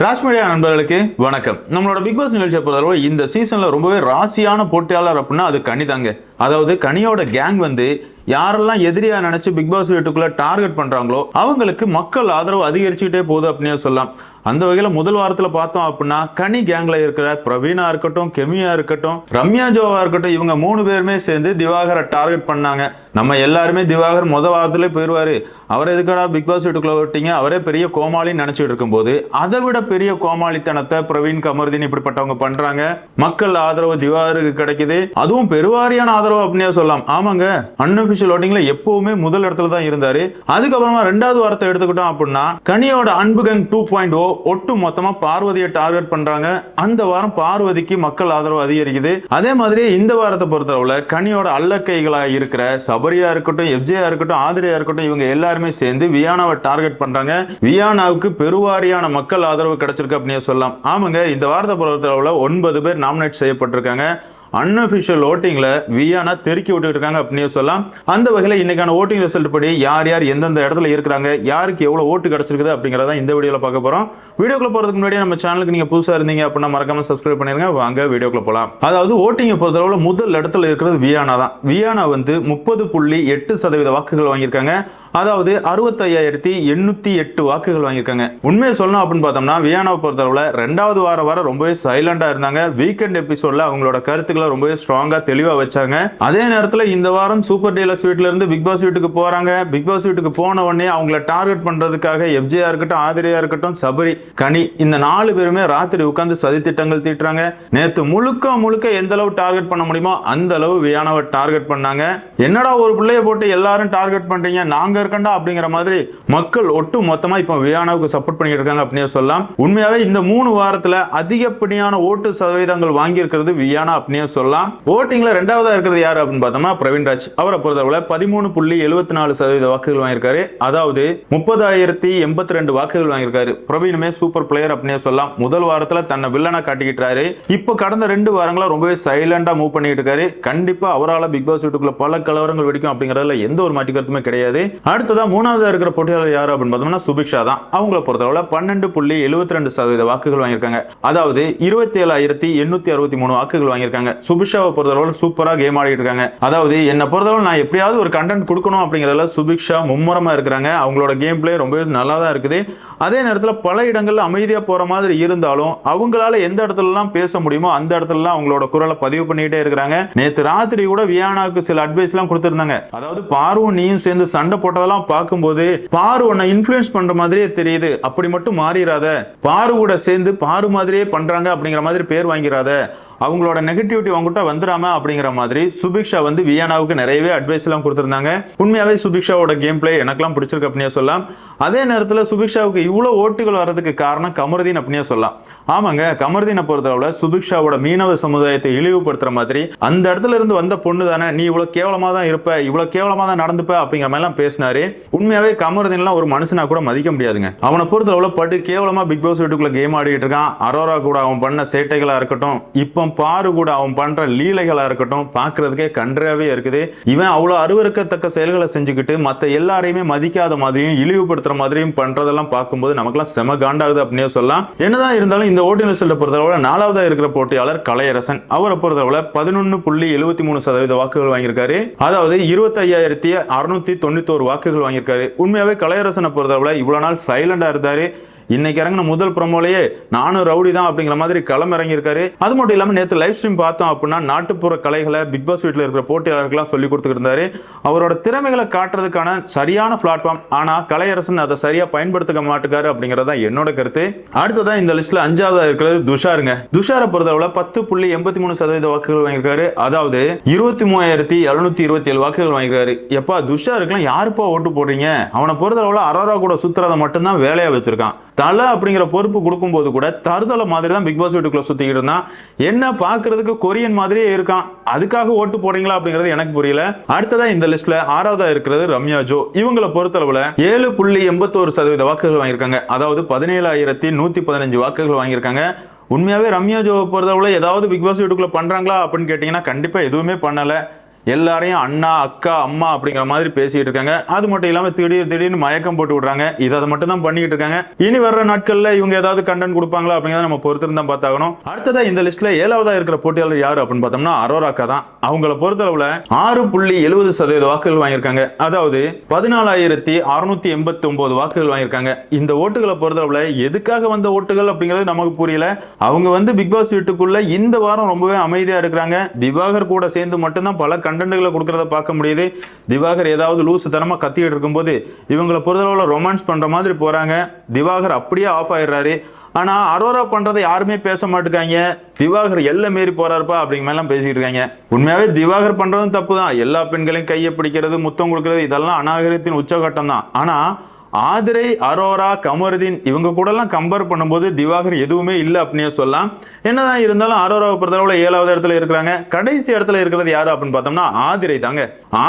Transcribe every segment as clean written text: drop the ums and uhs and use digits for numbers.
Raj media நண்பர்களுக்கு வணக்கம். நம்மளோட பிக் பாஸ் நிகழ்ச்சியை பொறுத்தவரை இந்த சீசன்ல ரொம்பவே ராசியான போட்டியாளர் அப்படின்னா அது கனி தாங்க. அதாவது கனியோட கேங் வந்து யாரெல்லாம் எதிரியா நினைச்சு பிக் பாஸ் வீட்டுக்குள்ள டார்கெட் பண்றாங்களோ அவங்களுக்கு மக்கள் ஆதரவு அதிகரிச்சுக்கிட்டே போகுது அப்படின்னு சொல்லலாம். அந்த வகையில முதல் வாரத்துல பார்த்தோம் அப்படின்னா கனி கேங்ல இருக்கிற பிரவீனா இருக்கட்டும், கெமியா இருக்கட்டும், ரம்யா ஜோவா இருக்கட்டும், இவங்க 3 பேருமே சேர்ந்து திவாகரை டார்கெட் பண்ணாங்க. நம்ம எல்லாருமே திவாகர் முதல் வாரத்திலே போயிடுவாரு, அவரை எதுக்கடா பிக் பாஸ் வீட்டுக்குள்ள விட்டீங்க, அவரே பெரிய கோமாளின்னு நினைச்சிட்டு இருக்கும்போது அதை விட பெரிய கோமாளித்தனத்தை பிரவீன், கமருதீன் இப்படிப்பட்டவங்க பண்றாங்க. மக்கள் ஆதரவு திவாகருக்கு கிடைக்குது, அதுவும் பெருவாரியான ஆதரவு அப்படின்னே சொல்லலாம். ஆமாங்க, அன்அபிஷியல் ஓட்டிங்ல எப்பவுமே முதல் இடத்துல தான் இருந்தாரு. அதுக்கப்புறமா 2வது வாரத்தை எடுத்துக்கிட்டோம் அப்படின்னா கனியோட அன்பு கேங் 2.0 ஒட்டு மொத்தமா பார்வதியை டார்கெட் பண்றாங்க. அந்த வாரம் பார்வதிக்கு மக்கள் ஆதரவு அதிகரிக்குது. அதே மாதிரி இந்த வாரத்தை பொறுத்தளவுல கனியோட அல்லக்கைகளா இருக்கிற சபரியா இருக்கட்டும், எப்ஜேயா இருக்கட்டும், ஆதிரியா இருக்கட்டும், இவங்க எல்லாருமே சேர்ந்து வியானாவை டார்கெட் பண்றாங்க. வியானாவுக்கு பெருவாரியான மக்கள் ஆதரவு கிடைச்சிருக்கு அப்படின்னு சொல்லலாம். ஆமாங்க, இந்த வாரத்தை பொறுத்தளவுல 9 பேர் நாமினேட் செய்யப்பட்டிருக்காங்க. அன்அபிஷியல் ஓட்டிங்ல வியானா தெருக்கி விட்டு இருக்காங்க அப்படின்னு சொல்லலாம். அந்த வகையில் இன்னைக்கான ஓட்டிங் ரிசல்ட் படி யார் யார் எந்தெந்த இடத்துல இருக்கிறாங்க, யாருக்கு எவ்வளவு ஓட்டு கிடைச்சிருக்குது அப்படிங்கறத இந்த வீடியோல பார்க்க போறோம். வீடியோக்குள்ள போறதுக்கு முன்னாடி நம்ம சேனலுக்கு நீங்க புதுசா இருந்தீங்க அப்படின்னா மறக்காம சப்ஸ்கிரைப் பண்ணிருங்க. வாங்க வீடியோக்குள்ள போலாம். அதாவது ஓட்டிங்கை பொறுத்தளவுல முதல் இடத்துல இருக்கிறது வியானா தான். வியானா வந்து 30.8% வாக்குகள் வாங்கியிருக்காங்க. அதாவது 65,808 வாக்குகள் வாங்கியிருக்காங்க. உண்மையை சொல்லணும் அப்படின்னு பார்த்தோம்னா வியானாவை பொறுத்தளவுல 2வது வாரம் ரொம்பவே சைலண்டா இருந்தாங்க. வீக்கெண்ட் எபிசோட்ல அவங்களோட கருத்துக்களை ரொம்பவே ஸ்ட்ராங்கா தெளிவா வச்சாங்க. அதே நேரத்தில் இந்த வாரம் சூப்பர் டீலக்ஸ் வீட்டுல இருந்து பிக் பாஸ் வீட்டுக்கு போறாங்க. பிக் பாஸ் வீட்டுக்கு போன உடனே அவங்கள டார்கெட் பண்றதுக்காக எப்ஜேயா இருக்கட்டும், ஆதிரியா இருக்கட்டும், சபரி, கனி, இந்த 4 பேருமே ராத்திரி உட்கார்ந்து சதி திட்டங்கள் தீட்டுறாங்க. நேத்து முழுக்க எந்த அளவு டார்கெட் பண்ண முடியுமோ அந்த அளவு வியானாவை டார்கெட் பண்ணாங்க. என்னடா ஒரு பிள்ளைய போட்டு எல்லாரும் டார்கெட் பண்றீங்க, நாங்க இருக்கண்டா அப்படிங்கிற மாதிரி மக்கள் ஒட்டு மொத்தமா இப்ப வியானாவுக்கு சப்போர்ட் பண்ணிட்டு இருக்காங்க அப்படின்னு சொல்லலாம். உண்மையாவே இந்த 3 வாரத்துல அதிகப்படியான ஓட்டு சதவீதங்கள் வாங்கி இருக்கிறது வியானா அப்படின்னு சொல்லலாம். ஓட்டிங்ல 2வதா இருக்கிறது யாரு அப்படின்னு பார்த்தோம்னா பிரவீன்ராஜ். அவரை பொறுத்தவரை 13.74% வாக்குகள் வாங்கியிருக்காரு. அதாவது 30,082 வாக்குகள் வாங்கியிருக்காரு. பிரவீனுமே சூப்பர் பிளேயர் அப்படின்னு சொல்லலாம். முதல் வாரத்துல தன்னை வில்லனா காட்டிக்கிட்டாரு. இப்ப கடந்த 2 வாரங்களா ரொம்பவே சைலண்டா மூவ் பண்ணிட்டு இருக்காரு. கண்டிப்பா அவரால் பிக் பாஸ் வீட்டுக்குள்ள பல கலவரங்கள் வெடிக்கும் அப்படிங்கறதுல எந்த ஒரு மாற்று கருத்துமே கிடையாது. அடுத்ததா 3வதா இருக்கிற போட்டியாளர் யாரு அப்படின்னு பார்த்தோம்னா சுபிக்ஷா தான். அவங்கள பொறுத்தவரை 12.72% வாக்குகள் வாங்கியிருக்காங்க. அதாவது 27,863 வாக்குகள் வாங்கியிருக்காங்க. சுபிக்ஷாவை பொறுத்தவரை சூப்பரா கேம் ஆடிட்டு இருக்காங்க. அதாவது என்ன பொறுத்தவரை நான் எப்படியாவது ஒரு கண்டென்ட் கொடுக்கணும் அப்படிங்கறதுல சுபிக்ஷா மும்முரமா இருக்கிறாங்க. அவங்களோட கேம் பிளே ரொம்பவே நல்லா தான் இருக்குது. அதே நேரத்தில் பல இடங்கள்ல அமைதியா போற மாதிரி இருந்தாலும் அவங்களால எந்த இடத்துலலாம் பேச முடியுமோ அந்த இடத்துல அவங்களோட குரலை பதிவு பண்ணிட்டே இருக்கிறாங்க. நேத்து ராத்திரி கூட வியானாவுக்கு சில அட்வைஸ் எல்லாம் கொடுத்திருந்தாங்க. அதாவது பார்வன் நீயும் சேர்ந்து சண்டை போட்டதெல்லாம் பார்க்கும்போது பாரு உன்னை இன்ஃப்ளூயன்ஸ் பண்ற மாதிரியே தெரியுது, அப்படி மட்டும் மாறிடாத, பாரு கூட சேர்ந்து பாரு மாதிரியே பண்றாங்க அப்படிங்கிற மாதிரி பேர் வாங்கிறாத, அவங்களோட நெகட்டிவிட்டி அவங்ககிட்ட வந்துடாம அப்படிங்கிற மாதிரி சுபிக்ஷா வந்து வியானாவுக்கு நிறையவே அட்வைஸ் எல்லாம் கொடுத்திருந்தாங்க. உண்மையாவே சுபிக்ஷாவோட கேம் பிளே எனக்கெல்லாம் பிடிச்சிருக்கு அப்படின்னு சொல்லலாம். அதே நேரத்தில் சுபிக்ஷாவுக்கு இவ்வளவு ஓட்டுகள் வர்றதுக்கு காரணம் கமருதீன் அப்படின்னு சொல்லலாம். ஆமாங்க, கமருதீனை பொறுத்தளவுல சுபிக்ஷாவோட மீனவ சமுதாயத்தை இழிவுபடுத்துற மாதிரி அந்த இடத்துல இருந்து வந்த பொண்ணு தானே, நீ இவ்வளவு கேவலமா தான் இருப்ப, இவ்வளவு கேவலமா தான் நடந்துப்ப அப்படிங்கிற மாதிரி எல்லாம் பேசினாரு. உண்மையாவே கமருதீன்லாம் ஒரு மனுஷனா கூட மதிக்க முடியாதுங்க. அவனை பொறுத்தளவுல பட்டு கேவலமா பிக் பாஸ் வீட்டுக்குள்ள கேம் ஆடிட்டு இருக்கான். அரோரா கூட அவன் பண்ண சேட்டைகளா இருக்கட்டும், இப்போ பாரு கூட அவன் பண்ற லீலைகளா இருக்கட்டும், பாக்குறதுக்கே கன்றாவே இருக்குது. இவன் அவ்வளவு அருவருக்கத்தக்க செயல்களை செஞ்சுக்கிட்டு மத்த எல்லாரையுமே மதிக்காத மாதிரியும் இழிவுபடுத்துற மாதிரியும் பண்றதெல்லாம் பார்க்கும்போது நமக்குலாம் செம காண்டாகுது அப்படின்னு சொல்லலாம். என்னதான் இருந்தாலும் இந்த ஓட்டிங் ரிசல்ட்டை பொறுத்தளவுல 4வதா இருக்கிற போட்டியாளர் கலையரசன். அவரை பொறுத்தளவுல 11.73% வாக்குகள் வாங்கியிருக்காரு. அதாவது 25,691 வாக்குகள் வாங்கியிருக்காரு. உண்மையாவே கலையரசனை பொறுத்தளவுல இவ்வளவு நாள் சைலண்டா இருந்தாரு. இன்னைக்கு இறங்கின முதல் ப்ரோமோலயே நானும் ரவுடி தான் அப்படிங்கிற மாதிரி களம் இறங்கியிருக்காரு. அது மட்டும் இல்லாம நேற்று லைவ் ஸ்ட்ரீம் பார்த்தோம் அப்படின்னா நாட்டுப்புற கலைகளை பிக் பாஸ் வீட்டில் இருக்கிற போட்டியாளர்கள்லாம் சொல்லி கொடுத்துட்டு இருந்தாரு. அவரோட திறமைகளை காட்டுறதுக்கான சரியான பிளாட்ஃபார்ம். ஆனா கலையரசன் அதை சரியா பயன்படுத்த மாட்டுக்காரு அப்படிங்கறத என்னோட கருத்து. அடுத்ததான் இந்த லிஸ்ட்ல 5வதா இருக்கிறது துஷாருங்க. துஷாரை பொறுத்தளவுல 10.83% வாக்குகள் வாங்கியிருக்காரு. அதாவது 23,727 வாக்குகள் வாங்கியிருக்காரு. எப்பா துஷாருக்குலாம் யாருப்பா ஓட்டு போடுறீங்க? அவனை பொறுத்தளவுல அரோரா கூட சுத்துறதை மட்டும்தான் வேலையா வச்சிருக்கான். தலை அப்படிங்கிற பொறுப்பு கொடுக்கும் போது கூட தருதலை மாதிரி தான் பிக் பாஸ் வீட்டுக்குள்ள சுத்திக்கிட்டு இருந்தான். என்ன பாக்குறதுக்கு கொரியன் மாதிரியே இருக்கான், அதுக்காக ஓட்டு போடுறீங்களா அப்படிங்கிறது எனக்கு புரியல. அடுத்ததா இந்த லிஸ்ட்ல 6வதா இருக்கிறது ரம்யா ஜோ. இவங்களை பொறுத்தளவுல 7.81% வாக்குகள் வாங்கியிருக்காங்க. அதாவது 17,115 வாக்குகள் வாங்கியிருக்காங்க. உண்மையாவே ரம்யா ஜோவை பொறுத்தளவுல ஏதாவது பிக் பாஸ் வீட்டுக்குள்ள பண்றாங்களா அப்படின்னு கேட்டீங்கன்னா கண்டிப்பா எதுவுமே பண்ணல. எல்லாரையும் அண்ணா அக்கா அம்மா அப்படிங்கிற மாதிரி பேசிட்டு இருக்காங்க. அது மட்டும் இல்லாம திடீர்னு மயக்கம் போட்டு விடுறாங்க. இதை மட்டும் தான் பண்ணிட்டு இருக்காங்க. இனி வர்ற நாட்கள்ல இவங்க ஏதாவது கண்டென்ட் கொடுப்பாங்களா அப்படிங்கிறத நம்ம பொறுத்திருந்து தான் பார்த்தாகணும். அடுத்ததா இந்த லிஸ்ட்ல 7வதா இருக்கிற போட்டியாளர் யாரு அப்படின்னு பார்த்தோம்னா அரோராக்கா தான். அவங்கள பொறுத்தளவுல 6.70% வாக்குகள் வாங்கியிருக்காங்க. அதாவது 14,689 வாக்குகள் வாங்கியிருக்காங்க. இந்த ஓட்டுகளை பொறுத்தளவுல எதுக்காக வந்த ஓட்டுகள் அப்படிங்கிறது நமக்கு புரியல. அவங்க பிக் பாஸ் வீட்டுக்குள்ள இந்த வாரம் ரொம்பவே அமைதியா இருக்கிறாங்க. திவாகர் கூட சேர்ந்து மட்டும்தான் பல கண்டென்ட்களை கொடுக்கறத பார்க்க முடியுது. திவாகர் ஏதாவது லூசு தரமா கத்திட்டு இருக்கும்போது இவங்களை பொறுத்தளவுல ரொமான்ஸ் பண்ற மாதிரி போறாங்க. திவாகர் அப்படியே ஆஃப் ஆயிடுறாரு. ஆனா அரோரா பண்றதை யாருமே பேச மாட்டேங்காங்க. திவாகர் எல்லை மீறி போறாருப்பா அப்படிங்கிற மாதிரி பேசிட்டு இருக்காங்க. உண்மையாவே திவாகர் பண்றதும் தப்பு தான். எல்லா பெண்களையும் கையை பிடிக்கிறது, முத்தம் கொடுக்கிறது, இதெல்லாம் அநாகரிகத்தின் உச்சகட்டம் தான். ஆனா ஆதிரை, அரோரா, கமருதீன் இவங்க கூட எல்லாம் கம்பேர் பண்ணும்போது திவாகர் எதுவுமே இல்லை அப்படின்னு சொல்லலாம். என்னதான் இருந்தாலும் அரோராவை பொறுத்தளவுல 7வது இடத்துல இருக்கிறாங்க. கடைசி இடத்துல இருக்கிறது யாரு அப்படின்னு பார்த்தோம்னா ஆதிரை தாங்க.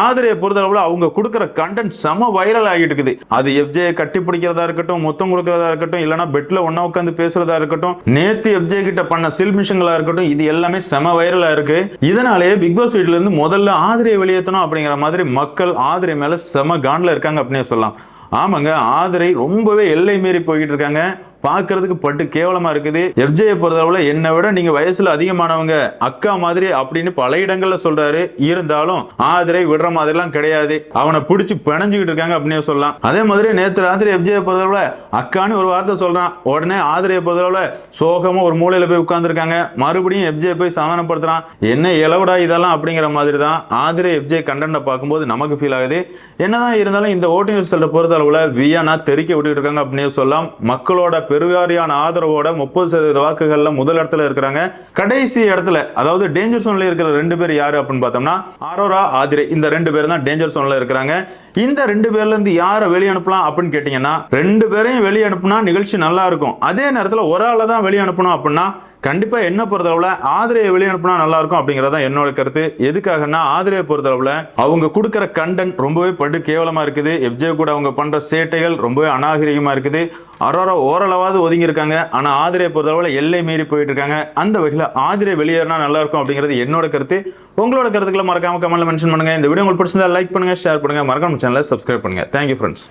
ஆதிரையை பொறுத்தளவுல அவங்க கொடுக்குற கண்டென்ட் செம வைரல் ஆகிட்டு இருக்குது. அது எஃப்ஜே கட்டி பிடிக்கிறதா இருக்கட்டும், முத்தம் கொடுக்கறதா இருக்கட்டும், இல்லைன்னா பெட்ல ஒன்னா உட்காந்து பேசுறதா இருக்கட்டும், நேத்து எஃப்ஜே கிட்ட பண்ண சில்மிஷங்களா இருக்கட்டும், இது எல்லாமே செம வைரலா இருக்கு. இதனாலே பிக் பாஸ் வீட்ல இருந்து முதல்ல ஆதிரையை வெளியேற்றணும் அப்படிங்கிற மாதிரி மக்கள் ஆதிரை மேல செம காண்ட்ல இருக்காங்க அப்படின்னு சொல்லலாம். ஆமாங்க, ஆதிரை ரொம்பவே எல்லை மீறி போய்கிட்டு இருக்காங்க. பார்க்கிறதுக்கு பட்டு கேவலமா இருக்குது. எஃப்ஜே பொறுத்தளவுல என்னை விட நீங்க வயசுல அதிகமானவங்க, அக்கா மாதிரி அப்படின்னு பல இடங்கள்ல சொல்றாரு. இருந்தாலும் ஆதிரை விடுற மாதிரி எல்லாம் கிடையாது. அவனை பிடிச்சி பிணைஞ்சுக்கிட்டு இருக்காங்க அப்படின்னு சொல்லலாம். அதே மாதிரி நேற்று ராத்திரி எஃப்ஜே பொறுத்தளவுல அக்கான்னு ஒரு வார்த்தை சொல்றான். உடனே ஆதிரையை பொறுத்தளவுல சோகமா ஒரு மூலையில போய் உட்கார்ந்துருக்காங்க. மறுபடியும் எஃப்ஜே போய் சமாதானப்படுத்துறான். என்ன எலவுடா இதெல்லாம் அப்படிங்கிற மாதிரி தான் ஆதிரை எஃப்ஜே கண்டென்ட்டை பார்க்கும்போது நமக்கு ஃபீல் ஆகுது. என்னதான் இருந்தாலும் இந்த ஓட்டிங் ரிசல்ட்டை பொறுத்தளவுல வியானா தெறிக்க விட்டுட்டு இருக்காங்க அப்படின்னு சொல்லலாம். மக்களோட பெருவாரியான ஆதரவோட 30% வாக்குகள்ல முதல் இடத்துல இருக்கிறாங்க. கடைசி இடத்துல அதாவது டேஞ்சர் சோன்ல இருக்கிற 2 பேர் யாரு அப்படின்னு பார்த்தோம்னா அரோரா, ஆதிரை. இந்த 2 பேர் தான் டேஞ்சர் சோன்ல இருக்கிறாங்க. இந்த 2 பேர்ல இருந்து யாரை வெளியே அனுப்பலாம் அப்படின்னு கேட்டீங்கன்னா 2 பேரையும் வெளியே அனுப்புனா நிகழ்ச்சி நல்லா இருக்கும். அதே நேரத்தில் ஒரு ஆளை தான் வெளியே அனுப்பணும் அப்படின்னா கண்டிப்பா என்ன பொறுத்தளவுல ஆதிரையை வெளியே அனுப்புனா நல்லா இருக்கும் அப்படிங்கறத என்னோட கருத்து. எதுக்காகனா ஆதிரையை பொறுத்தளவுல அவங்க கொடுக்கிற கண்டென்ட் ரொம்பவே படு கேவலமா இருக்குது. எஃப்ஜே கூட அவங்க பண்ற சேட்டைகள் ரொம்பவே அநாகரிகமா இருக்குது. அரோரா ஓரளவாவது ஒதுங்கி இருக்காங்க. ஆனா ஆதிரையை பொறுத்தளவுல எல்லை மீறி போயிட்டு இருக்காங்க. அந்த வகையில ஆதிரை வெளியேறினா நல்லா இருக்கும் அப்படிங்கிறது என்னோட கருத்து. உங்களோட கருத்துக்களை மறக்காம கமெண்ட்ல மென்ஷன் பண்ணுங்க. இந்த வீடியோ உங்களுக்கு பிடிச்சிருந்தா லைக் பண்ணுங்க, ஷேர் பண்ணுங்க, மறக்காம சேனலை சப்ஸ்கிரைப் பண்ணுங்க. Thank you friends.